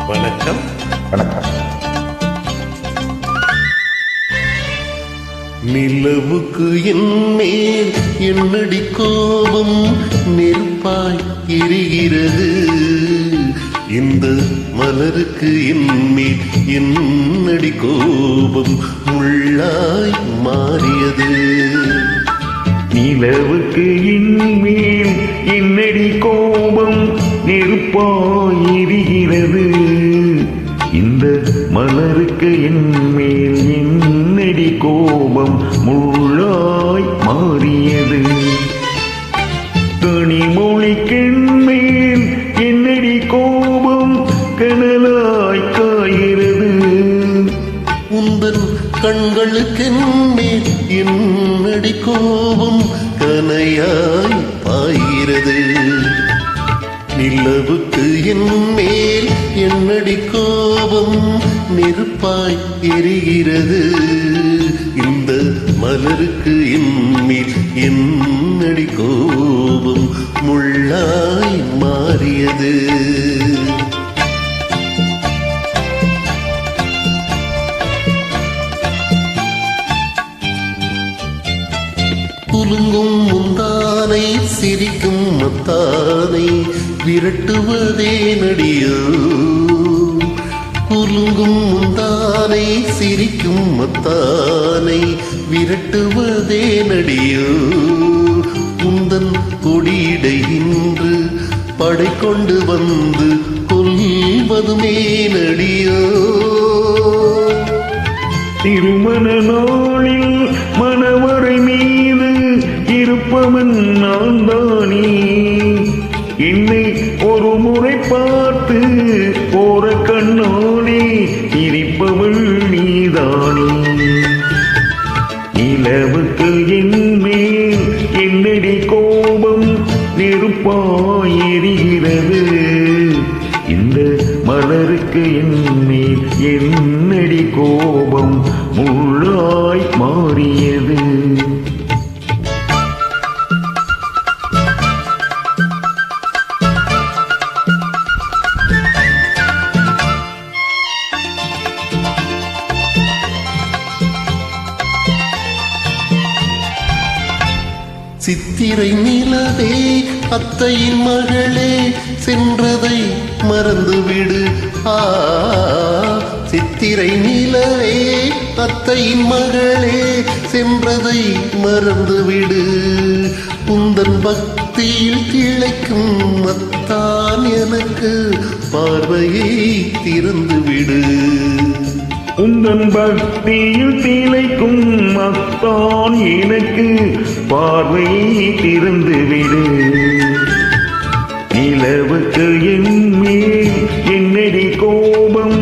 வணக்கம். வணக்கம். நிலவுக்கு என் மேல் என்னடி கோபம் நெருப்பாய் எரிகிறது, இந்த மலருக்கு என் மேல் என்னடி கோபம் முள்ளாய் மாறியது. நிலவுக்கு என் மேல் என்னடி கோபம் நெருப்பாய் எரிகிறது, இந்த மலருக்கு என் மேல் என்னடி கோபம் முள்ளாய் மாறியது. கனிமொழிக்கென் மேல் என்னடி கோபம் கனலாய் காய்கிறது, உந்தன் கண்களுக்கென் மேல் என்னடி கோபம் கனையாய் பாய்கிறது. நிலவுக்கு என் மேல் என்னடி கோபம் நெருப்பாய் எரிகிறது, இந்த மலருக்கு என் மேல் என்னடி கோபம் முள்ளாய் மாறியது. குலுங்கும் முந்தானை சிரிக்கும் மத்தானை விரட்டுவதே நடியோ, குலுங்கும் முந்தானை சிரிக்கும் மத்தானை விரட்டுவதே நடியோ, உந்தன் கொடியிடை இன்று படை கொண்டு வந்து கொல்வதுமே நடியோ. திருமண நாளில் மணவரை மீது இருப்பவன் நான் தானே, என்னை ஒரு முறை பார்த்து போற கண்ணாலே இருப்பவள் நீதானே. நிலவுக்கு என் மேல் என்னடி கோபம் நெருப்பாய் எரிகிறது, இந்த மலருக்கு என் மேல் என்னடி கோபம் முள்ளாய் மாறியது. சித்திரை நிலவே அத்தையின் மகளே சென்றதை மறந்துவிடு. சித்திரை நிலவே அத்தையின் மகளே சென்றதை மறந்துவிடு, உந்தன் பக்தியில் திளைக்கும் மத்தான் எனக்கு பார்வையை திறந்துவிடு. உந்தன் பக்தியில் திளைக்கும் மத்தான் எனக்கு பார்வையை திறந்துவிடு. நிலவுக்கு என் மேல் என்னடி கோபம்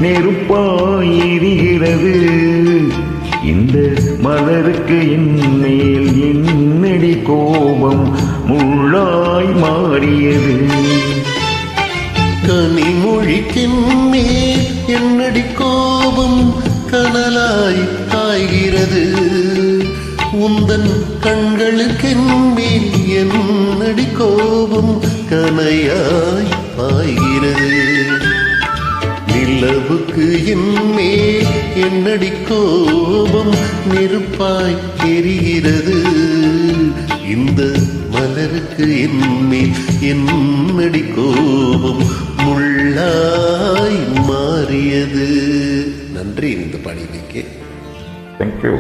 நெருப்பாய் எரிகிறது, இந்த மலருக்கு என் மேல் என்னடி கோபம் முள்ளாய் மாறியது. கனிமொழிக்கின் மேல் என்னடி கோபம் கனலாய் காய்கிறது, உந்தன் கண்களுக்கென் மேல் என்னடி கோபம் கனையாய் பாய்கிறது. நிலவுக்கு என் மேல் என்னடி கோபம் நெருப்பாய் எரிகிறது, இந்த மலருக்கு என் மேல் என்னடி கோபம் முள்ளாய் மாறியது. நன்றி இந்த பாடியமைக்கு. தேங்க்யூ.